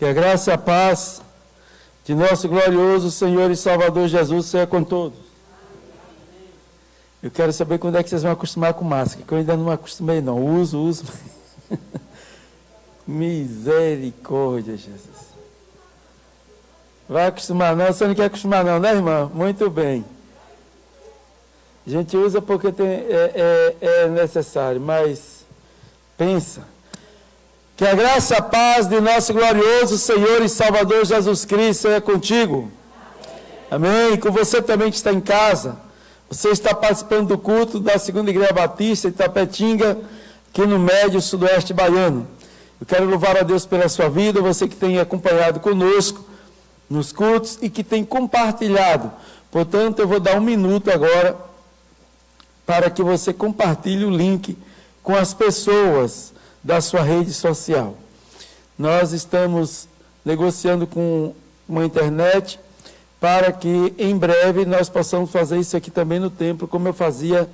Que a graça e a paz de nosso glorioso Senhor e Salvador Jesus seja com todos. Eu quero saber quando é que vocês vão acostumar com máscara, que eu ainda não acostumei não. Uso. Misericórdia, Jesus. Vai acostumar não? Você não quer acostumar não, né, irmã? Muito bem. A gente usa porque é necessário, mas pensa. Que a graça e a paz de nosso glorioso Senhor e Salvador Jesus Cristo seja contigo. Amém. E com você também que está em casa. Você está participando do culto da Segunda Igreja Batista em Itapetinga, aqui no Médio Sudoeste Baiano. Eu quero louvar a Deus pela sua vida, você que tem acompanhado conosco nos cultos e que tem compartilhado. Portanto, eu vou dar um minuto agora para que você compartilhe o link com as pessoas da sua rede social. Nós estamos negociando com uma internet para que em breve nós possamos fazer isso aqui também no templo, como eu fazia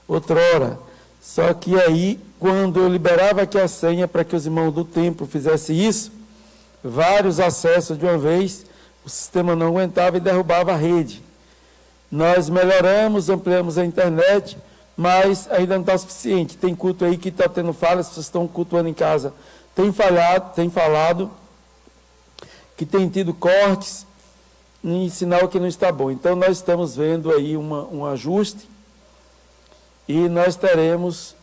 outrora. Só que aí, quando eu liberava aqui a senha para que os irmãos do templo fizessem isso, vários acessos de uma vez, o sistema não aguentava e derrubava a rede. Nós melhoramos, ampliamos a internet, mas ainda não está suficiente. Tem culto aí que está tendo falhas, vocês estão cultuando em casa. Tem falado que tem tido cortes, em sinal que não está bom. Então, nós estamos vendo aí um ajuste e nós teremos,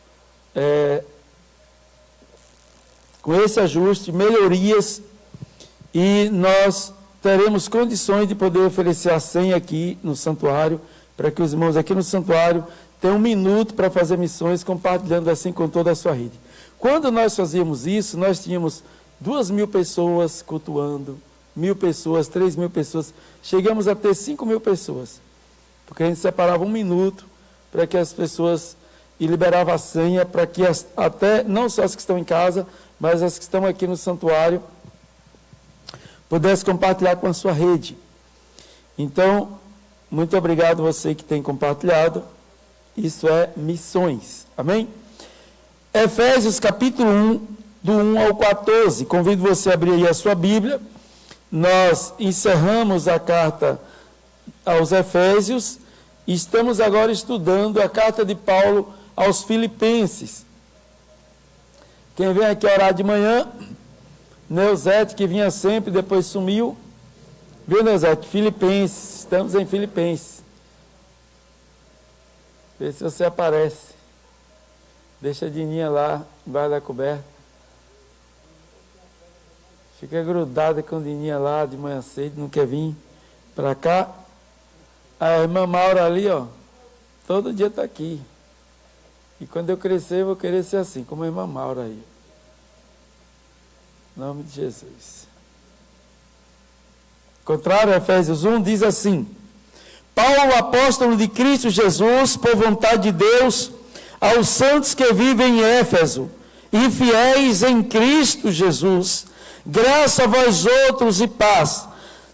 com esse ajuste, melhorias e nós teremos condições de poder oferecer a senha aqui no santuário, para que os irmãos aqui no santuário tenham um minuto para fazer missões, compartilhando assim com toda a sua rede. Quando nós fazíamos isso, nós tínhamos 2.000 pessoas cultuando, 1.000 pessoas, 3.000 pessoas, chegamos a ter 5.000 pessoas, porque a gente separava um minuto para que as pessoas, e liberava a senha para que até, não só as que estão em casa, mas as que estão aqui no santuário, pudesse compartilhar com a sua rede. Então, muito obrigado você que tem compartilhado. Isso é missões. Amém? Efésios capítulo 1, do 1 ao 14. Convido você a abrir aí a sua Bíblia. Nós encerramos a carta aos Efésios e estamos agora estudando a carta de Paulo aos Filipenses. Quem vem aqui orar de manhã, Neuzete, que vinha sempre, depois sumiu. Viu, Neuzete? Filipenses, estamos em Filipenses. Vê se você aparece. Deixa a Dininha lá, embaixo da coberta. Fica grudada com a Dininha lá de manhã cedo, não quer vir para cá. A irmã Maura ali, ó, todo dia está aqui. E quando eu crescer, eu vou querer ser assim, como a irmã Maura aí. Em nome de Jesus. Contrário, Efésios 1 diz assim: Paulo, apóstolo de Cristo Jesus, por vontade de Deus, aos santos que vivem em Éfeso e fiéis em Cristo Jesus, graça a vós outros e paz,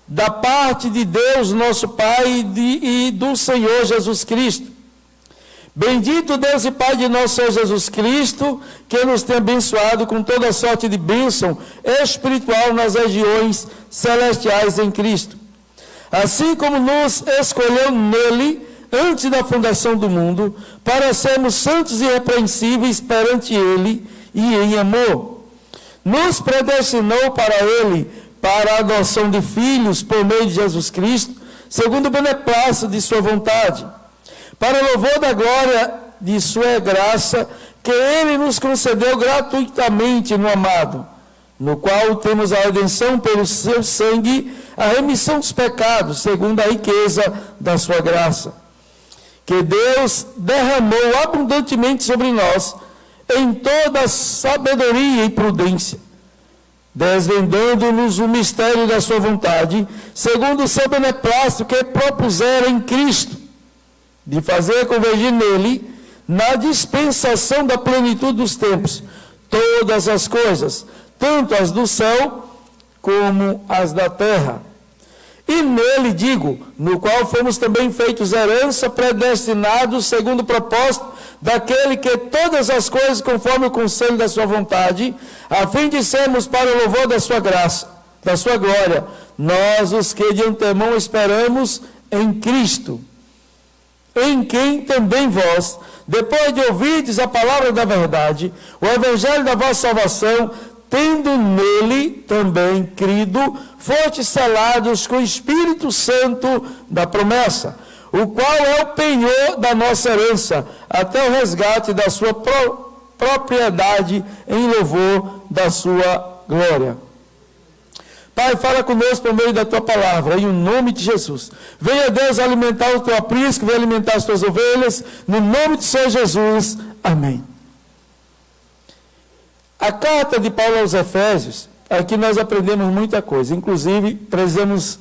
da parte de Deus nosso Pai e do Senhor Jesus Cristo. Bendito Deus e Pai de nosso Senhor Jesus Cristo, que nos tem abençoado com toda sorte de bênção espiritual nas regiões celestiais em Cristo. Assim como nos escolheu nele, antes da fundação do mundo, para sermos santos e irrepreensíveis perante ele e em amor. Nos predestinou para ele, para a adoção de filhos por meio de Jesus Cristo, segundo o beneplácito de sua vontade, para o louvor da glória de sua graça, que ele nos concedeu gratuitamente no amado, no qual temos a redenção pelo seu sangue, a remissão dos pecados, segundo a riqueza da sua graça, que Deus derramou abundantemente sobre nós, em toda sabedoria e prudência, desvendando-nos o mistério da sua vontade, segundo o seu beneplácito que propusera em Cristo, de fazer convergir nele, na dispensação da plenitude dos tempos, todas as coisas, tanto as do céu como as da terra. E nele, digo, no qual fomos também feitos herança, predestinados segundo o propósito daquele que todas as coisas conforme o conselho da sua vontade, a fim de sermos para o louvor da sua graça, da sua glória, nós os que de antemão esperamos em Cristo, em quem também vós, depois de ouvirdes a palavra da verdade, o evangelho da vossa salvação, tendo nele também crido, fostes selados com o Espírito Santo da promessa, o qual é o penhor da nossa herança, até o resgate da sua propriedade, em louvor da sua glória. Pai, fala conosco por meio da tua palavra, em nome de Jesus. Venha, Deus, alimentar o teu aprisco, venha alimentar as tuas ovelhas, no nome de Senhor Jesus. Amém. A carta de Paulo aos Efésios, aqui nós aprendemos muita coisa. Inclusive, precisamos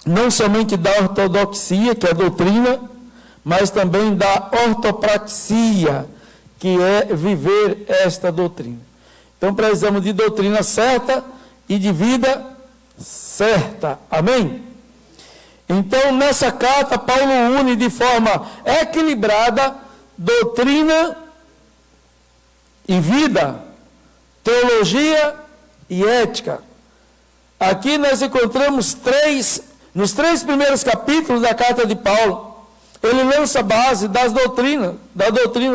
não somente da ortodoxia, que é a doutrina, mas também da ortopraxia, que é viver esta doutrina. Então, precisamos de doutrina certa e de vida certa. Amém? Então, nessa carta, Paulo une de forma equilibrada doutrina e vida, teologia e ética. Aqui nós encontramos nos três primeiros capítulos da carta de Paulo, ele lança a base da doutrina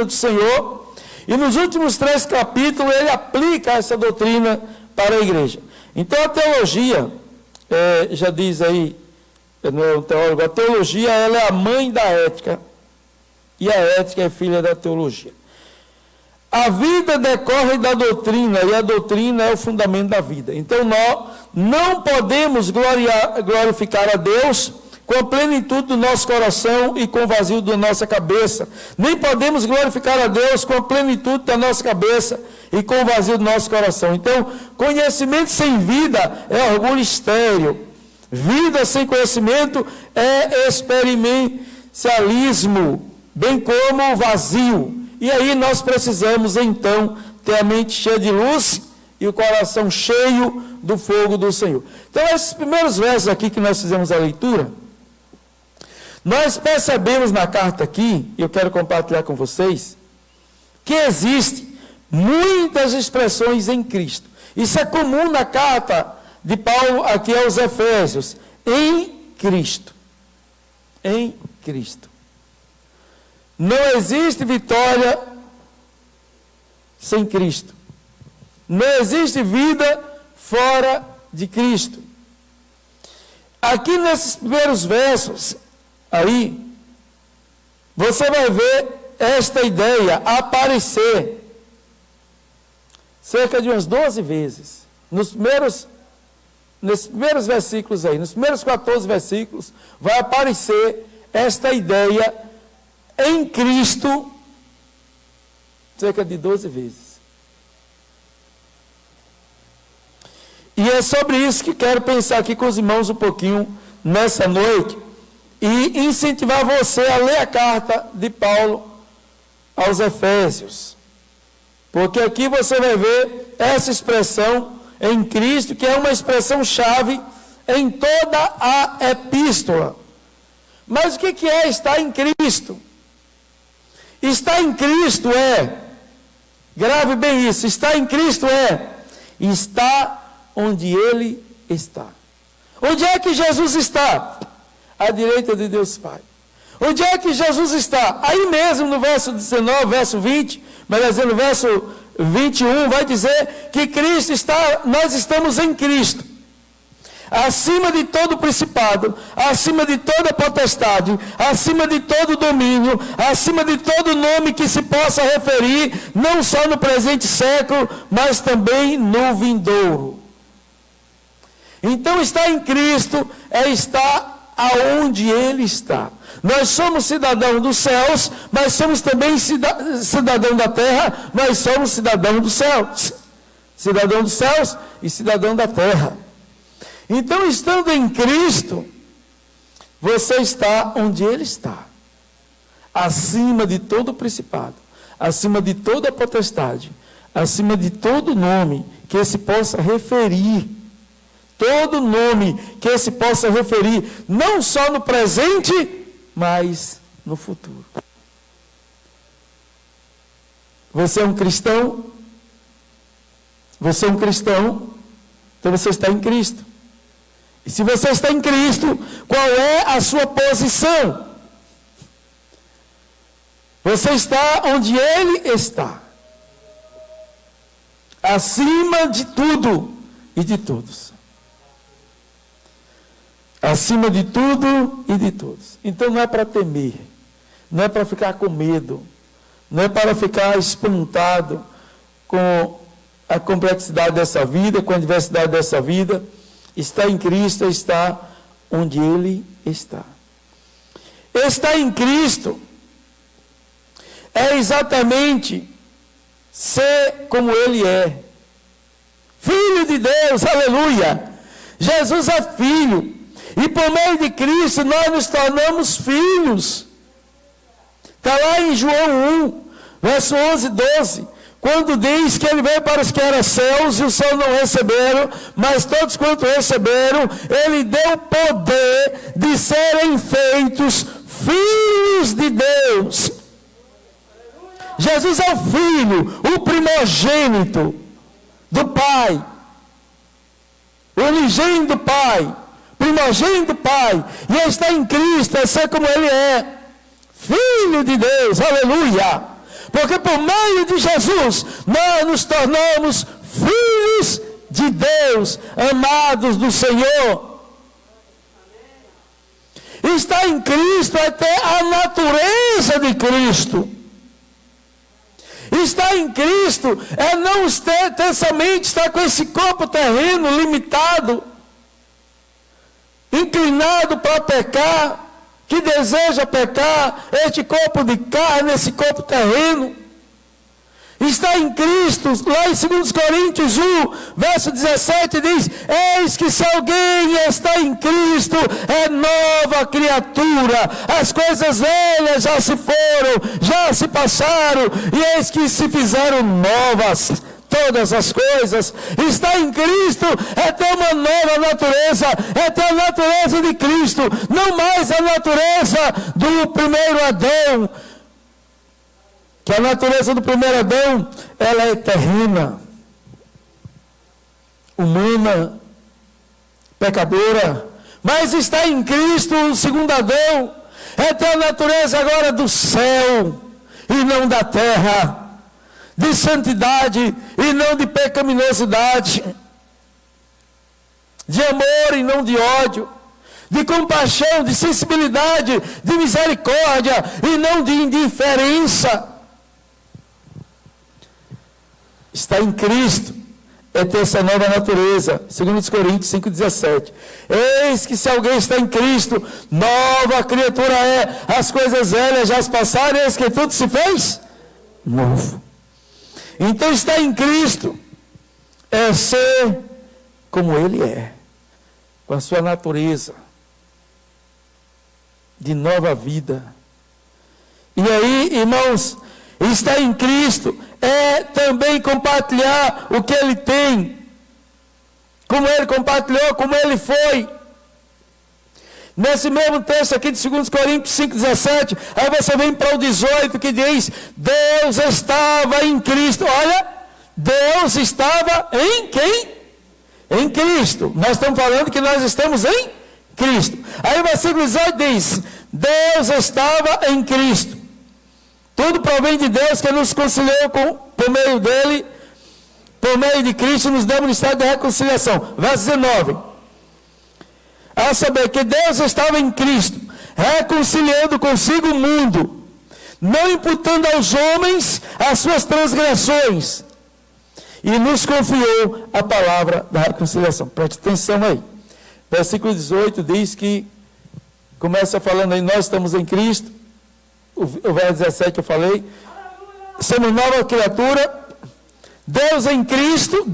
do Senhor, e nos últimos 3 capítulos ele aplica essa doutrina para a igreja. Então a teologia, já diz aí, não é um teólogo, a teologia ela é a mãe da ética, e a ética é filha da teologia. A vida decorre da doutrina, e a doutrina é o fundamento da vida. Então nós não podemos glorificar a Deus com a plenitude do nosso coração e com o vazio da nossa cabeça. Nem podemos glorificar a Deus com a plenitude da nossa cabeça e com o vazio do nosso coração. Então, conhecimento sem vida é orgulho estéril. Vida sem conhecimento é experiencialismo, bem como vazio. E aí nós precisamos, então, ter a mente cheia de luz e o coração cheio do fogo do Senhor. Então, esses primeiros versos aqui que nós fizemos a leitura, nós percebemos na carta aqui, e eu quero compartilhar com vocês, que existem muitas expressões em Cristo. Isso é comum na carta de Paulo aqui aos Efésios. Em Cristo. Em Cristo. Não existe vitória sem Cristo. Não existe vida fora de Cristo. Aqui nesses primeiros versos, aí, você vai ver esta ideia aparecer cerca de umas 12 vezes. Nesses primeiros versículos aí, nos primeiros 14 versículos, vai aparecer esta ideia em Cristo cerca de 12 vezes. E é sobre isso que quero pensar aqui com os irmãos um pouquinho nessa noite e incentivar você a ler a carta de Paulo aos Efésios. Porque aqui você vai ver essa expressão em Cristo, que é uma expressão chave em toda a epístola. Mas o que é estar em Cristo? Estar em Cristo grave bem isso, estar em Cristo estar onde Ele está. Onde é que Jesus está? À direita de Deus Pai. Onde é que Jesus está? Aí mesmo no verso 19, verso 20, mas no verso 21 vai dizer que Cristo está, nós estamos em Cristo. Acima de todo principado, acima de toda potestade, acima de todo domínio, acima de todo nome que se possa referir, não só no presente século, mas também no vindouro. Então, estar em Cristo é estar aonde Ele está. Nós somos cidadãos dos céus, mas somos também cidadão da terra, nós somos cidadão dos céus. Cidadão dos céus e cidadão da terra. Então, estando em Cristo, você está onde Ele está. Acima de todo principado, acima de toda potestade, acima de todo nome que se possa referir. Todo nome que se possa referir, não só no presente, mas no futuro. Você é um cristão? Você é um cristão? Então você está em Cristo. E se você está em Cristo, qual é a sua posição? Você está onde Ele está. Acima de tudo e de todos. Acima de tudo e de todos. Então não é para temer. Não é para ficar com medo. Não é para ficar espantado com a complexidade dessa vida, com a diversidade dessa vida. Está em Cristo, está onde Ele está. Estar em Cristo é exatamente ser como Ele é. Filho de Deus, aleluia. Jesus é filho. E por meio de Cristo nós nos tornamos filhos. Está lá em João 1, verso 11 e 12. Quando diz que Ele veio para os que eram céus e os céus não receberam, mas todos quanto receberam, Ele deu poder de serem feitos filhos de Deus. Jesus é o Filho, o primogênito do Pai, o unigênito do Pai, primogênito do Pai, e está em Cristo, é ser como Ele é, Filho de Deus, aleluia. Porque por meio de Jesus, nós nos tornamos filhos de Deus, amados do Senhor. Estar em Cristo é ter a natureza de Cristo. Estar em Cristo é não ter somente estar com esse corpo terreno limitado, inclinado para pecar, que deseja pecar, este corpo de carne, esse corpo terreno. Está em Cristo, lá em 2 Coríntios 1, verso 17, diz: eis que se alguém está em Cristo, é nova criatura, as coisas velhas já se foram, já se passaram, e eis que se fizeram novas todas as coisas. Está em Cristo é ter uma nova natureza, é ter a natureza de Cristo, não mais a natureza do primeiro Adão, que a natureza do primeiro Adão, ela é terrena, humana, pecadora, mas está em Cristo, o segundo Adão, é ter a natureza agora do céu, e não da terra, de santidade e não de pecaminosidade, de amor e não de ódio, de compaixão, de sensibilidade, de misericórdia e não de indiferença. Está em Cristo é ter essa nova natureza. 2 Coríntios 5,17. Eis que se alguém está em Cristo, nova criatura é. As coisas velhas já se passaram, eis que tudo se fez novo. Então estar em Cristo é ser como Ele é, com a sua natureza de nova vida. E aí, irmãos, estar em Cristo é também compartilhar o que Ele tem, como Ele compartilhou, como Ele foi. Nesse mesmo texto aqui de 2 Coríntios 5,17, aí você vem para o 18 que diz: Deus estava em Cristo. Olha, Deus estava em quem? Em Cristo. Nós estamos falando que nós estamos em Cristo. Aí o versículo 18 diz: Deus estava em Cristo. Tudo provém de Deus, que nos conciliou por meio dele, por meio de Cristo, nos deu um estado de reconciliação. Verso 19. A saber que Deus estava em Cristo, reconciliando consigo o mundo, não imputando aos homens as suas transgressões, e nos confiou a palavra da reconciliação. Preste atenção aí. Versículo 18 diz que, começa falando aí, nós estamos em Cristo. O verso 17 eu falei, somos nova criatura. Deus em Cristo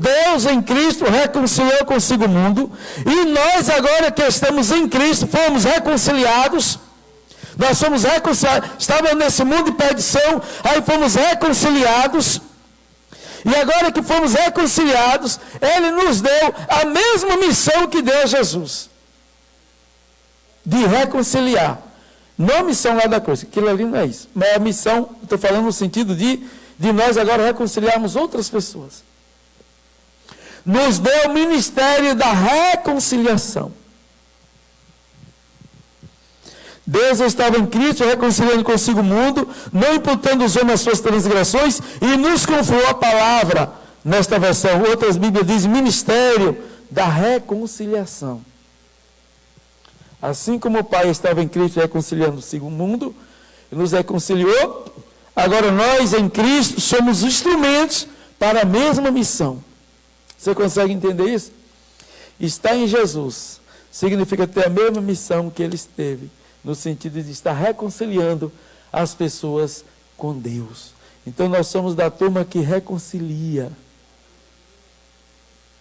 reconciliou consigo o mundo, e nós agora que estamos em Cristo, fomos reconciliados, nós fomos reconciliados, estávamos nesse mundo de perdição, aí fomos reconciliados, e agora que fomos reconciliados, Ele nos deu a mesma missão que deu a Jesus, de reconciliar, não a missão lá da cruz, aquilo ali não é isso, mas a missão, estou falando no sentido de nós agora reconciliarmos outras pessoas. nos deu o ministério da reconciliação. Deus estava em Cristo, reconciliando consigo o mundo, não imputando os homens as suas transgressões, e nos confiou a palavra, nesta versão. Outras Bíblias dizem ministério da reconciliação. Assim como o Pai estava em Cristo reconciliando consigo o mundo, e nos reconciliou, agora nós em Cristo somos instrumentos para a mesma missão. Você consegue entender isso? Estar em Jesus significa ter a mesma missão que ele teve, no sentido de estar reconciliando as pessoas com Deus. Então nós somos da turma que reconcilia,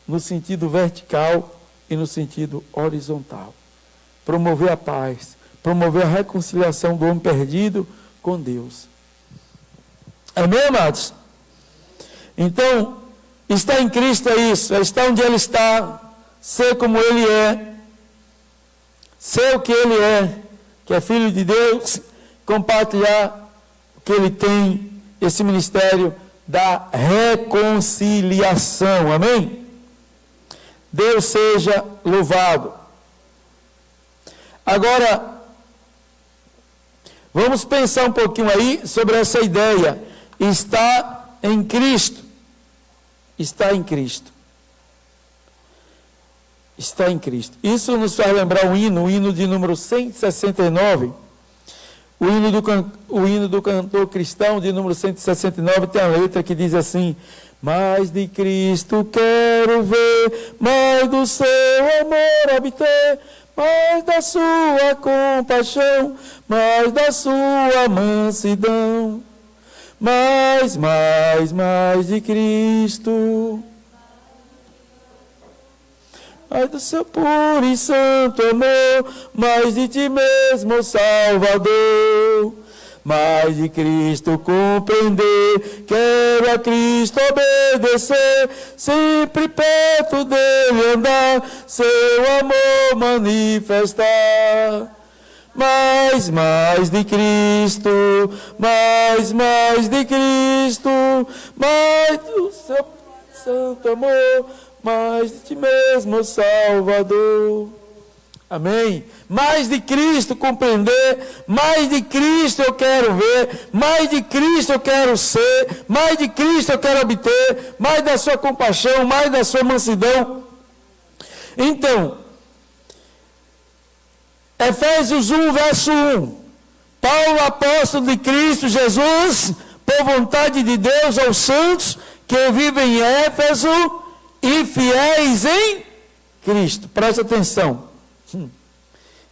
no sentido vertical e no sentido horizontal. Promover a paz, promover a reconciliação do homem perdido com Deus. Amém, amados? Então, estar em Cristo é isso, é estar onde Ele está, ser como Ele é, ser o que Ele é, que é Filho de Deus, compartilhar o que Ele tem, esse ministério da reconciliação. Amém? Deus seja louvado. Agora, vamos pensar um pouquinho aí sobre essa ideia. Está em Cristo. Está em Cristo. Está em Cristo. Isso nos faz lembrar o hino de número 169. O hino do cantor cristão de número 169 tem a letra que diz assim: mais de Cristo quero ver, mais do seu amor obter, mais da sua compaixão, mais da sua mansidão, mais de Cristo, mais do seu puro e santo amor, mais de ti mesmo, Salvador, mais de Cristo compreender, quero a Cristo obedecer, sempre perto dele andar, seu amor manifestar. Mais de Cristo, mais de Cristo, mais do seu santo amor, mais de ti mesmo, Salvador. Amém? Mais de Cristo compreender, mais de Cristo eu quero ver, mais de Cristo eu quero ser, mais de Cristo eu quero obter, mais da sua compaixão, mais da sua mansidão. Então, Efésios 1, verso 1. Paulo, apóstolo de Cristo Jesus, por vontade de Deus aos santos que vivem em Éfeso e fiéis em Cristo. Preste atenção.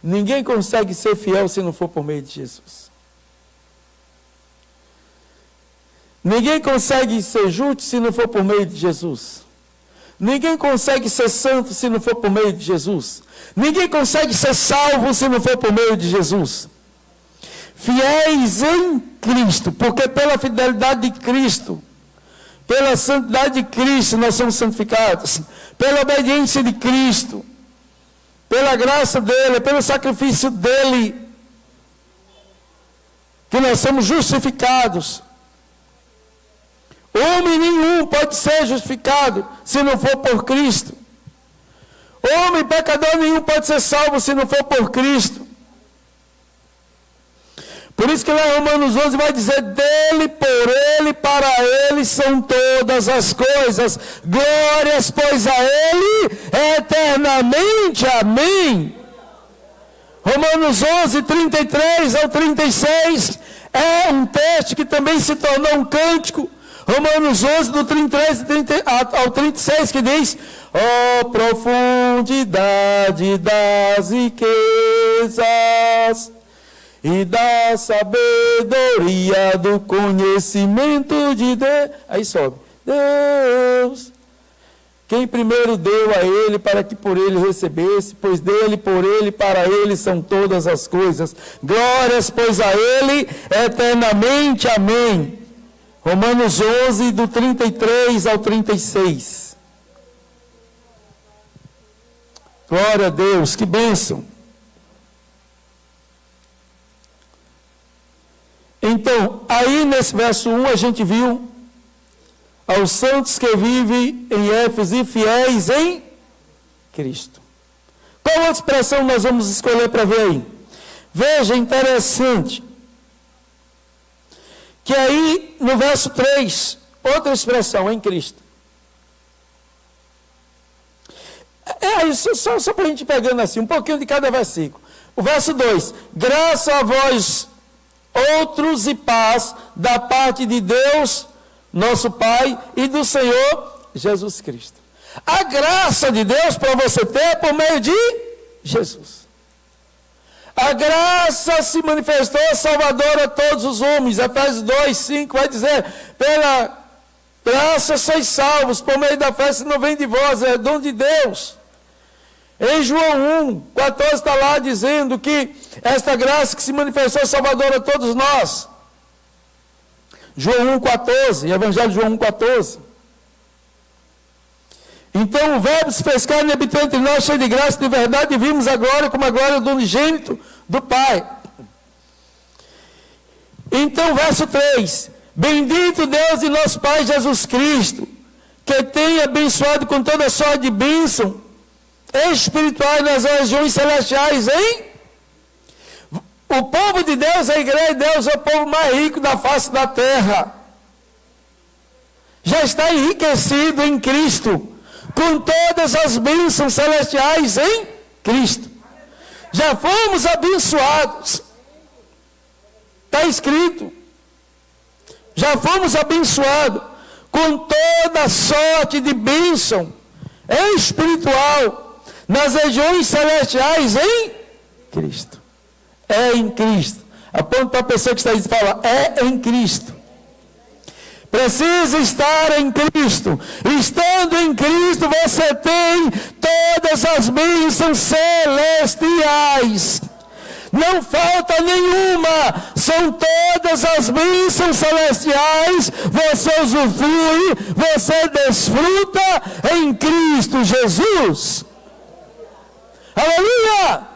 Ninguém consegue ser fiel se não for por meio de Jesus. Ninguém consegue ser justo se não for por meio de Jesus. Ninguém consegue ser santo se não for por meio de Jesus. Ninguém consegue ser salvo se não for por meio de Jesus. Fiéis em Cristo, porque pela fidelidade de Cristo, pela santidade de Cristo nós somos santificados, pela obediência de Cristo, pela graça dele, pelo sacrifício dele, que nós somos justificados. Homem nenhum pode ser justificado se não for por Cristo. Homem pecador nenhum pode ser salvo se não for por Cristo. Por isso que lá em Romanos 11 vai dizer: dele, por ele, para ele são todas as coisas. Glórias, pois, a ele eternamente. Amém. Romanos 11, 33 ao 36 é um texto que também se tornou um cântico. Romanos 11, do 33 ao 36, que diz: ó profundidade das riquezas e da sabedoria do conhecimento de Deus. Aí sobe: Deus, quem primeiro deu a ele para que por ele recebesse, pois dele, por ele, para ele são todas as coisas. Glórias, pois, a ele eternamente. Amém. Romanos 11, do 33 ao 36. Glória a Deus, que bênção. Então, aí nesse verso 1 a gente viu aos santos que vivem em Éfeso e fiéis em Cristo. Qual outra expressão nós vamos escolher para ver aí? Veja, interessante, que aí no verso 3, outra expressão, em Cristo. Isso só para a gente ir pegando assim, um pouquinho de cada versículo. O verso 2, graça a vós outros e paz da parte de Deus, nosso Pai, e do Senhor Jesus Cristo. A graça de Deus para você ter é por meio de Jesus. A graça se manifestou salvadora a todos os homens. Efésios 2, 5 vai dizer, pela graça sois salvos, por meio da fé, se não vem de vós, é dom de Deus. Em João 1, 14 está lá dizendo que esta graça que se manifestou salvadora a todos nós. João 1, 14, Evangelho de João 1, 14. Então o verbo se fez carne e habitou entre nós, cheio de graça e de verdade, e vimos a glória como a glória do unigênito do Pai. Então, verso 3, bendito Deus e nosso Pai Jesus Cristo, que tem abençoado com toda sorte de bênção espirituais nas regiões celestiais, hein? O povo de Deus, a igreja de Deus, é o povo mais rico da face da terra. Já está enriquecido em Cristo, com todas as bênçãos celestiais em Cristo. Já fomos abençoados. Está escrito. Já fomos abençoados com toda sorte de bênção espiritual nas regiões celestiais em Cristo. É em Cristo. Aponta para a pessoa que está aí e fala, é em Cristo. Precisa estar em Cristo. Estando em Cristo, você tem todas as bênçãos celestiais. Não falta nenhuma. São todas as bênçãos celestiais. Você usufrui, você desfruta em Cristo Jesus. Aleluia!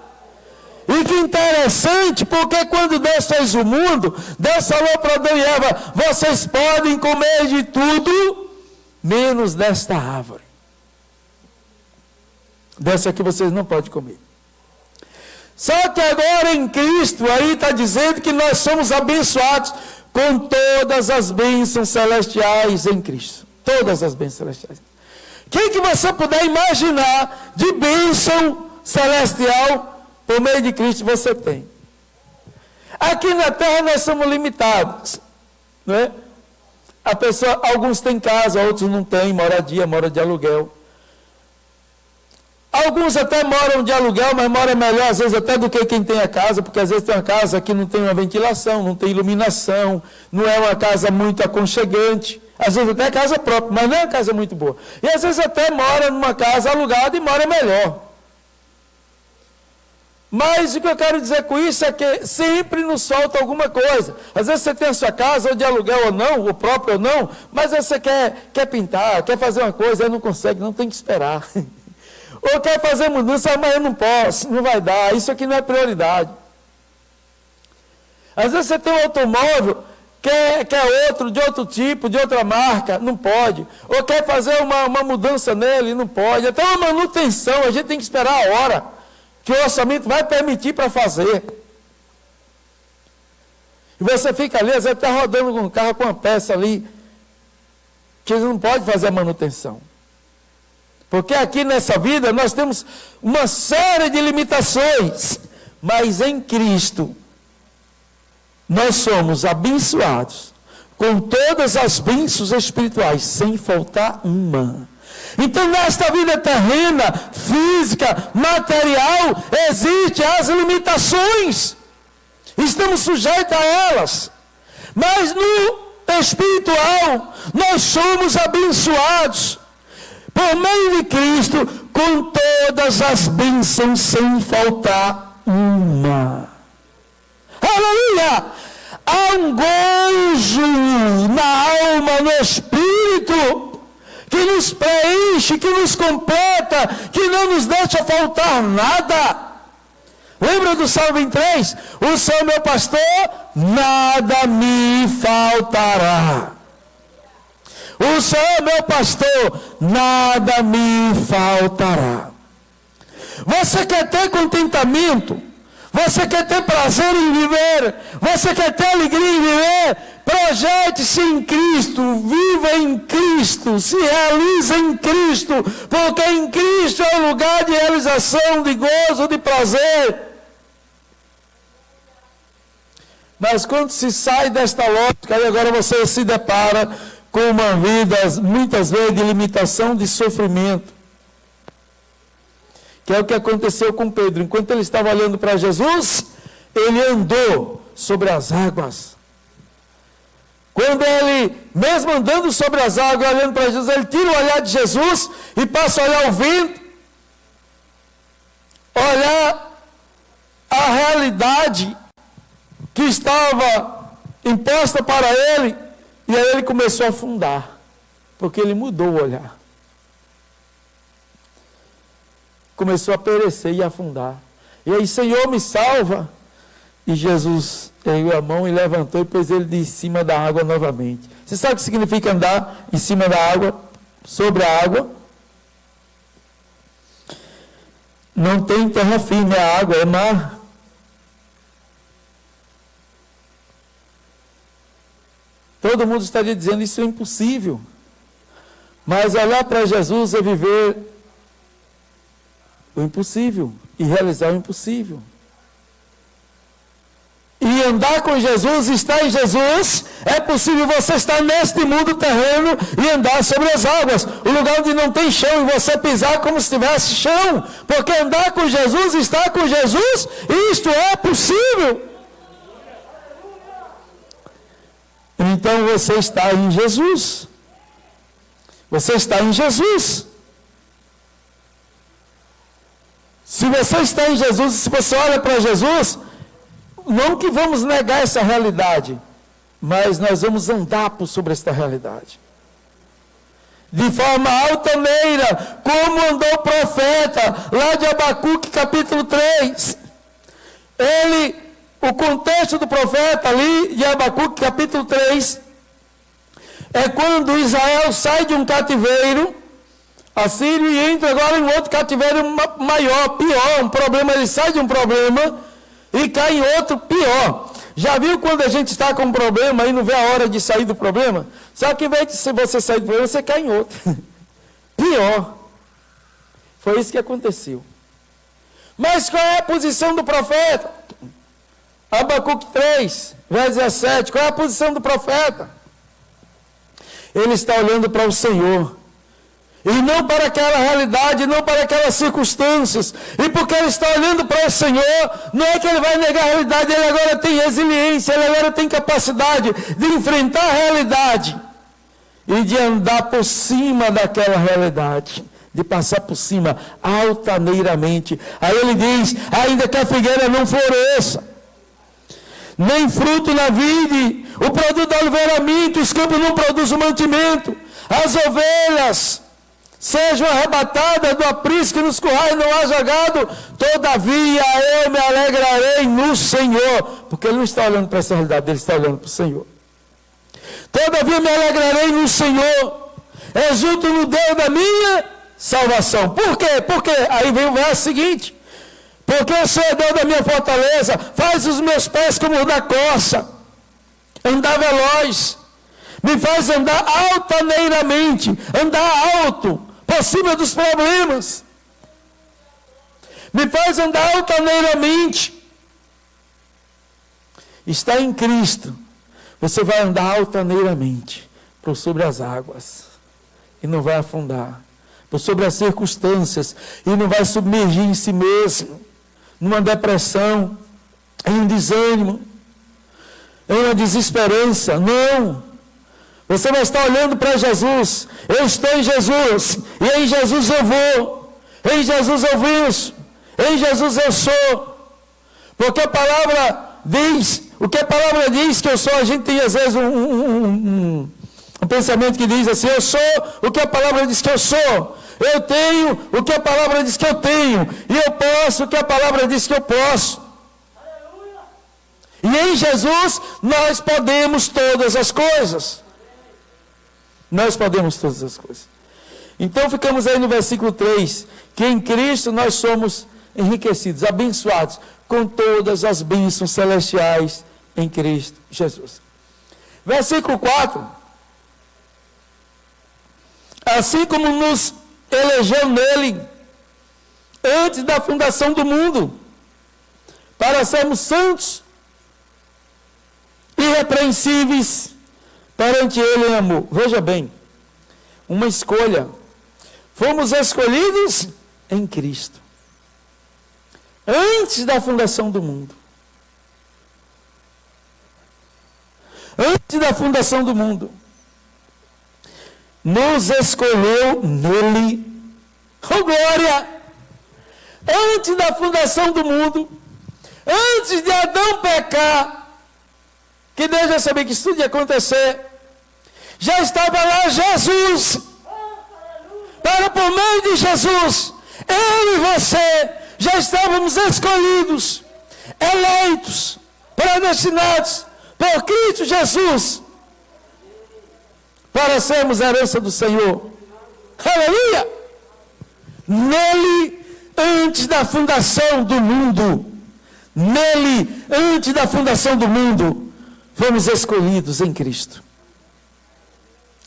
E que interessante, porque quando Deus fez o mundo, Deus falou para Adão e Eva, vocês podem comer de tudo, menos desta árvore. Dessa aqui vocês não podem comer. Só que agora em Cristo, aí está dizendo que nós somos abençoados com todas as bênçãos celestiais em Cristo. Todas as bênçãos celestiais. O que você puder imaginar de bênção celestial, por meio de Cristo você tem. Aqui na terra nós somos limitados, não é? Alguns têm casa, outros não têm moradia, moram de aluguel. Alguns até moram de aluguel, mas moram melhor às vezes até do que quem tem a casa, porque às vezes tem uma casa que não tem uma ventilação, não tem iluminação, não é uma casa muito aconchegante, às vezes até é casa própria, mas não é uma casa muito boa. E às vezes até mora numa casa alugada e mora melhor. Mas o que eu quero dizer com isso é que sempre nos falta alguma coisa. Às vezes você tem a sua casa, ou de aluguel ou não, o próprio ou não, mas você quer pintar, quer fazer uma coisa, aí não consegue, não tem que esperar. Ou quer fazer mudança, mas eu não posso, não vai dar, isso aqui não é prioridade. Às vezes você tem um automóvel, quer outro, de outro tipo, de outra marca, não pode. Ou quer fazer uma mudança nele, não pode. Até uma manutenção, a gente tem que esperar a hora que o orçamento vai permitir para fazer. E você fica ali, às vezes está rodando com um carro com uma peça ali, que não pode fazer a manutenção. Porque aqui nessa vida nós temos uma série de limitações, mas em Cristo nós somos abençoados com todas as bênçãos espirituais, sem faltar uma. Então, nesta vida terrena, física, material, existem as limitações. Estamos sujeitos a elas. Mas no espiritual, nós somos abençoados por meio de Cristo, com todas as bênçãos, sem faltar uma. Aleluia! Há um gozo na alma, no espírito, que nos preenche, que nos completa, que não nos deixa faltar nada. Lembra do Salmo 23? O Senhor é meu pastor, nada me faltará. O Senhor é meu pastor, nada me faltará. Você quer ter contentamento? Você quer ter prazer em viver? Você quer ter alegria em viver? Projete-se em Cristo, viva em Cristo, se realize em Cristo, porque em Cristo é o lugar de realização, de gozo, de prazer. Mas quando se sai desta lógica, e agora você se depara com uma vida, muitas vezes, de limitação, de sofrimento. Que é o que aconteceu com Pedro. Enquanto ele estava olhando para Jesus, ele andou sobre as águas. Quando ele, mesmo andando sobre as águas, olhando para Jesus, ele tira o olhar de Jesus e passa a olhar o vento, olhar a realidade que estava imposta para ele, e aí ele começou a afundar, porque ele mudou o olhar. Começou a perecer e afundar. E aí, Senhor, me salva. E Jesus ergueu a mão e levantou e pôs ele de cima da água novamente. Você sabe o que significa andar em cima da água, sobre a água? Não tem terra firme, a água é mar. Todo mundo estaria dizendo isso é impossível. Mas olhar para Jesus é viver o impossível e realizar o impossível. E andar com Jesus, estar em Jesus, é possível você estar neste mundo terreno e andar sobre as águas, o lugar onde não tem chão, e você pisar como se tivesse chão, porque andar com Jesus, estar com Jesus, isto é possível. Então você está em Jesus. Você está em Jesus. Se você está em Jesus, se você olha para Jesus, não que vamos negar essa realidade, mas nós vamos andar por sobre esta realidade. De forma altaneira, como andou o profeta, lá de Abacuque capítulo 3. O contexto do profeta ali, de Abacuque capítulo 3, é quando Israel sai de um cativeiro assírio e entra agora em outro cativeiro maior, pior, um problema, ele sai de um problema e cai em outro pior. Já viu quando a gente está com um problema e não vê a hora de sair do problema? Só que em vez de você sair do problema, você cai em outro. Pior. Foi isso que aconteceu. Mas qual é a posição do profeta? Abacuque 3, verso 17. Qual é a posição do profeta? Ele está olhando para o Senhor. E não para aquela realidade, não para aquelas circunstâncias. E porque ele está olhando para o Senhor, não é que ele vai negar a realidade, ele agora tem resiliência, ele agora tem capacidade de enfrentar a realidade e de andar por cima daquela realidade, de passar por cima altaneiramente. Aí ele diz, ainda que a figueira não floresça, nem fruto na vide, o produto da oliveira minta, os campos não produzem mantimento, as ovelhas sejam arrebatadas do aprisco e nos currais não haja gado, todavia eu me alegrarei no Senhor, porque ele não está olhando para essa realidade, ele está olhando para o Senhor. Todavia me alegrarei no Senhor, exulto no Deus da minha salvação. Por quê? Porque aí vem o verso seguinte, porque o Senhor é Deus da minha fortaleza, faz os meus pés como os da corça, andar veloz, me faz andar altaneiramente, andar alto, por cima dos problemas. Me faz andar altaneiramente. Está em Cristo. Você vai andar altaneiramente por sobre as águas. E não vai afundar. Por sobre as circunstâncias. E não vai submergir em si mesmo. Numa depressão. Em um desânimo. Em uma desesperança. Não. Você vai estar olhando para Jesus. Eu estou em Jesus. E em Jesus eu vou. Em Jesus eu venço. Em Jesus eu sou. Porque a palavra diz, o que a palavra diz que eu sou, a gente tem às vezes um pensamento que diz assim, eu sou o que a palavra diz que eu sou. Eu tenho o que a palavra diz que eu tenho. E eu posso o que a palavra diz que eu posso. E em Jesus nós podemos todas as coisas. Nós podemos todas as coisas. Então ficamos aí no versículo 3, que em Cristo nós somos enriquecidos, abençoados, com todas as bênçãos celestiais em Cristo Jesus. Versículo 4. Assim como nos elegeu nele, antes da fundação do mundo, para sermos santos, irrepreensíveis, perante ele em amor. Veja bem, uma escolha. Fomos escolhidos em Cristo, antes da fundação do mundo. Antes da fundação do mundo, nos escolheu nele. Oh glória! Antes da fundação do mundo, antes de Adão pecar, que Deus já sabia que isso tudo ia acontecer, já estava lá Jesus, para por meio de Jesus, eu e você, já estávamos escolhidos, eleitos, predestinados, por Cristo Jesus, para sermos herança do Senhor. Aleluia! Nele, antes da fundação do mundo, nele, antes da fundação do mundo, fomos escolhidos em Cristo.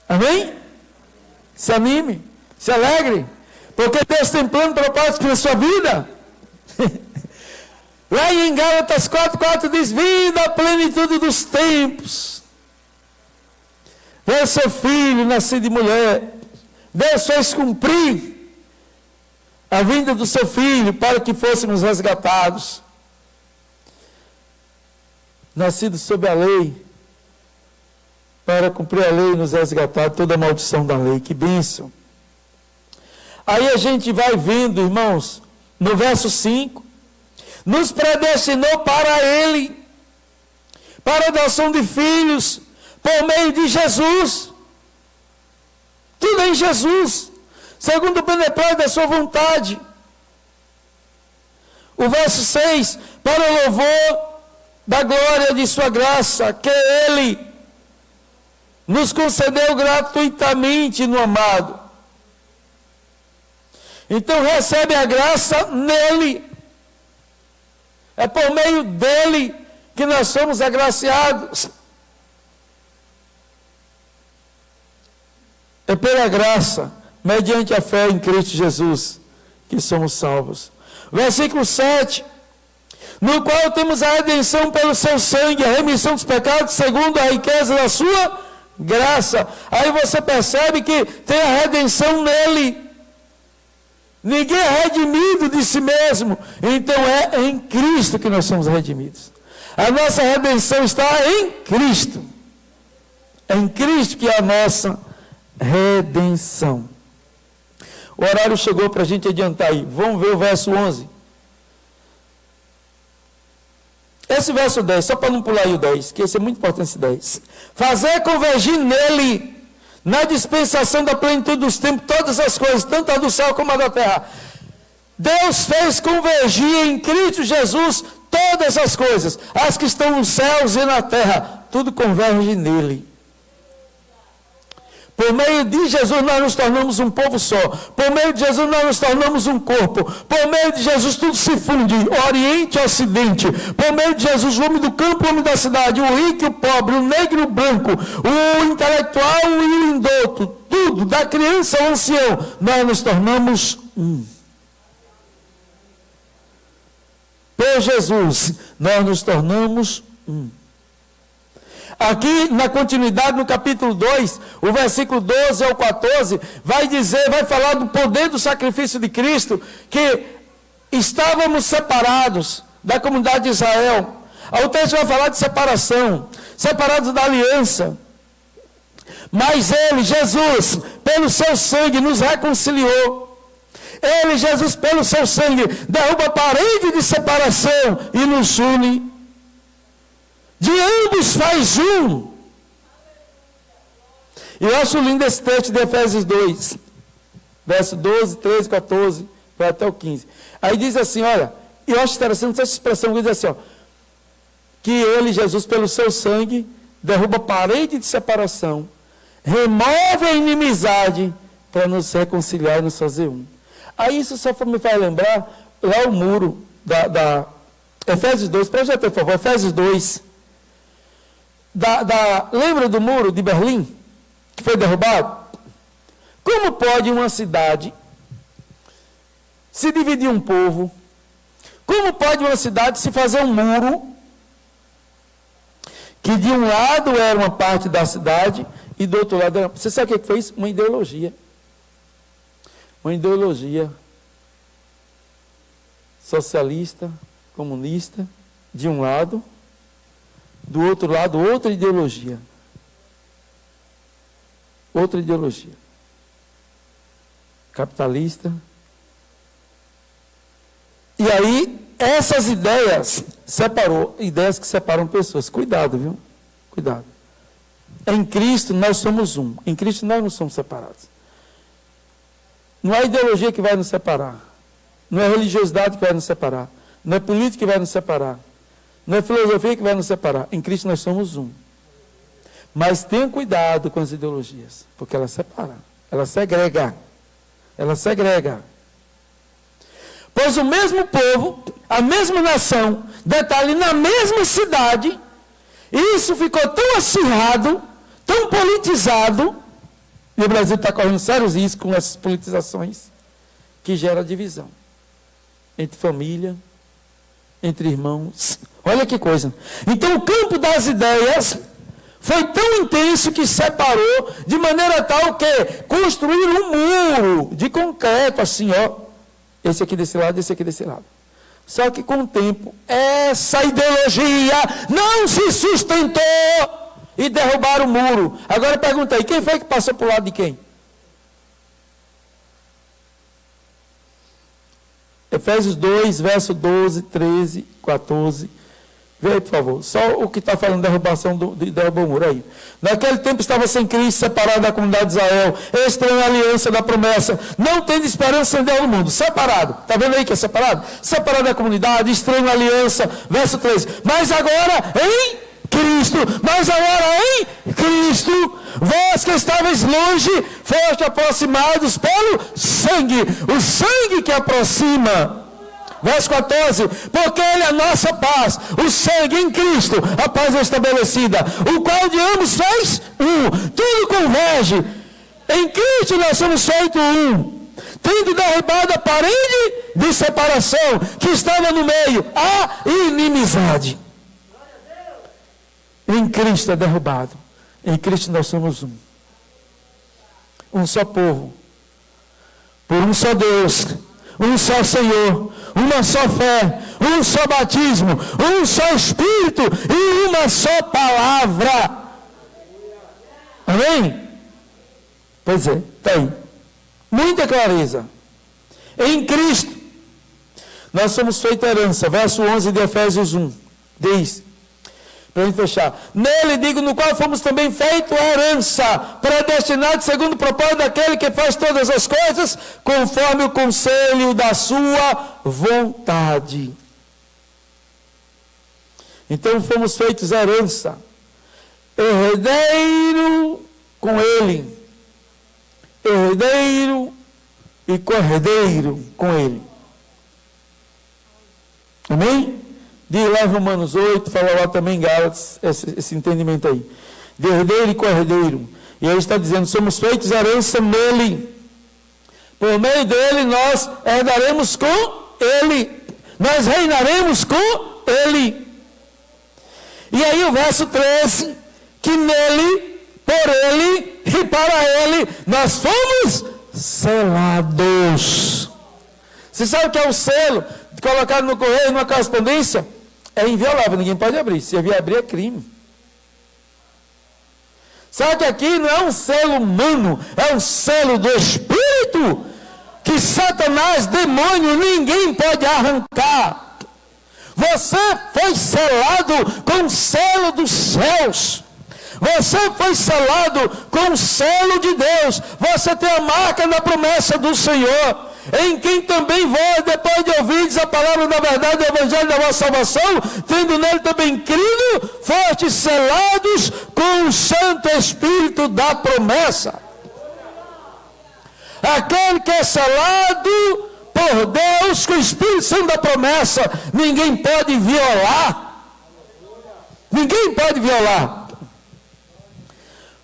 Amém? Se anime, se alegre, porque Deus tem plano para a sua vida. Lá em Gálatas 4:4 diz: vindo à plenitude dos tempos. Veio seu filho, nascido de mulher. Deus fez cumprir a vinda do seu filho para que fôssemos resgatados. Nascido sob a lei, para cumprir a lei e nos resgatar toda a maldição da lei. Que bênção! Aí a gente vai vendo, irmãos, no verso 5, nos predestinou para ele, para a adoção de filhos, por meio de Jesus. Tudo em Jesus, segundo o beneplácito da sua vontade. O verso 6, para o louvor da glória de sua graça, que ele nos concedeu gratuitamente no amado. Então recebe a graça nele. É por meio dele que nós somos agraciados. É pela graça, mediante a fé em Cristo Jesus, que somos salvos. Versículo 7. No qual temos a redenção pelo seu sangue, a remissão dos pecados, segundo a riqueza da sua graça. Aí você percebe que tem a redenção nele. Ninguém é redimido de si mesmo. Então é em Cristo que nós somos redimidos. A nossa redenção está em Cristo. É em Cristo que é a nossa redenção. O horário chegou para a gente adiantar aí. Vamos ver o verso 11. Esse verso 10, só para não pular aí o 10, que esse é muito importante, esse 10. Fazer convergir nele, na dispensação da plenitude dos tempos, todas as coisas, tanto a do céu como a da terra. Deus fez convergir em Cristo Jesus todas as coisas, as que estão nos céus e na terra, tudo converge nele. Por meio de Jesus nós nos tornamos um povo só. Por meio de Jesus nós nos tornamos um corpo. Por meio de Jesus tudo se funde, Oriente e Ocidente. Por meio de Jesus o homem do campo, o homem da cidade, o rico e o pobre, o negro e o branco, o intelectual e o indouto, tudo, da criança ao ancião, nós nos tornamos um. Por Jesus nós nos tornamos um. Aqui na continuidade, no capítulo 2, o versículo 12 ao 14, vai falar do poder do sacrifício de Cristo, que estávamos separados da comunidade de Israel. O texto vai falar de separação, separados da aliança. Mas ele, Jesus, pelo seu sangue nos reconciliou. Ele, Jesus, pelo seu sangue, derruba a parede de separação e nos une. De ambos faz um. E eu acho lindo esse texto de Efésios 2, verso 12, 13, 14, vai até o 15. Aí diz assim, olha, e eu acho interessante essa expressão, diz assim, ó, que ele, Jesus, pelo seu sangue, derruba a parede de separação remove a inimizade para nos reconciliar e nos fazer um. Aí isso só me faz lembrar lá o muro da Efésios 2, preste atenção, por favor, Efésios 2. Lembra do muro de Berlim, que foi derrubado? Como pode uma cidade se dividir um povo? Como pode uma cidade se fazer um muro que de um lado era uma parte da cidade e do outro lado era... Você sabe o que foi isso? Uma ideologia. Uma ideologia socialista, comunista, de um lado, do outro lado, outra ideologia. Outra ideologia. Capitalista. E aí, essas ideias ideias que separam pessoas. Cuidado, viu? Cuidado. Em Cristo nós somos um. Em Cristo nós não somos separados. Não é ideologia que vai nos separar. Não é religiosidade que vai nos separar. Não é política que vai nos separar. Não é filosofia que vai nos separar. Em Cristo nós somos um. Mas tenha cuidado com as ideologias, porque elas separam. Elas segregam. Elas segregam. Pois o mesmo povo, a mesma nação, detalhe, na mesma cidade, isso ficou tão acirrado, tão politizado, e o Brasil está correndo sérios riscos com essas politizações, que gera divisão entre família, entre irmãos. Olha que coisa. Então o campo das ideias foi tão intenso que separou, de maneira tal que construíram um muro de concreto, assim, ó. Esse aqui desse lado, esse aqui desse lado. Só que com o tempo, essa ideologia não se sustentou e derrubaram o muro. Agora pergunta aí, quem foi que passou para o lado de quem? Efésios 2, verso 12, 13, 14. Vê aí, por favor. Só o que está falando de derrubação de derrubou o muro aí. Naquele tempo estava sem Cristo, separado da comunidade de Israel, estranho à aliança da promessa, não tendo esperança em Deus no mundo. Separado. Está vendo aí que é separado? Separado da comunidade, estranho à aliança. Verso 13. Mas agora em Cristo, vós que estavais longe, foste aproximados pelo sangue, o sangue que aproxima. Verso 14, porque Ele é a nossa paz, o sangue em Cristo, a paz é estabelecida, o qual de ambos fez um, tudo converge, em Cristo nós somos feitos um, tendo derribado a parede de separação que estava no meio, a inimizade. Em Cristo é derrubado, em Cristo nós somos um só povo, por um só Deus, um só Senhor, uma só fé, um só batismo, um só Espírito e uma só palavra. Amém? Pois é, está aí. Muita clareza. Em Cristo, nós somos feitos herança. Verso 11 de Efésios 1. Diz, para a gente fechar. Nele, digo, no qual fomos também feitos herança, predestinados segundo o propósito daquele que faz todas as coisas, conforme o conselho da sua vontade. Então fomos feitos herança, herdeiro com ele, herdeiro e cordeiro com ele. Amém? Diz lá em Romanos 8, fala lá também em Gálatas, esse entendimento aí. De herdeiro e cordeiro. E aí está dizendo, somos feitos herança nele. Por meio dele nós herdaremos com ele. Nós reinaremos com ele. E aí o verso 13, que nele, por ele e para ele, nós fomos selados. Você sabe o que é o selo? Colocado no correio, numa correspondência? É inviolável, ninguém pode abrir. Se abrir é crime. Sabe que aqui não é um selo humano, é um selo do Espírito, que Satanás, demônio, ninguém pode arrancar. Você foi selado com o selo dos céus. Você foi selado com o selo de Deus. Você tem a marca da promessa do Senhor. em quem também vós, depois de ouvirdes a palavra da verdade do evangelho da vossa salvação, tendo nele também crido, fostes selados com o Santo Espírito da promessa. Aquele que é selado por Deus com o Espírito Santo da promessa, ninguém pode violar. Ninguém pode violar.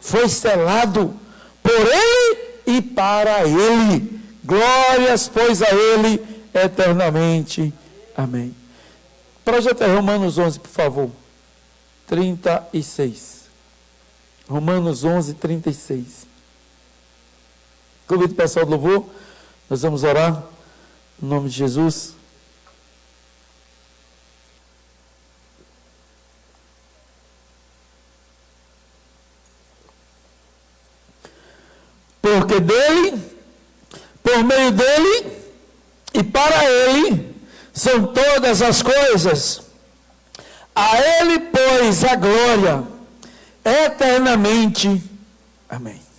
Foi selado por Ele e para Ele. Glórias, pois, a Ele eternamente. Amém. Projeto Romanos 11, por favor. 36. Romanos 11, 36. Convido o pessoal do louvor. Nós vamos orar. Em nome de Jesus. Porque dele, por meio dele e para ele são todas as coisas. A ele, pois, a glória eternamente. Amém.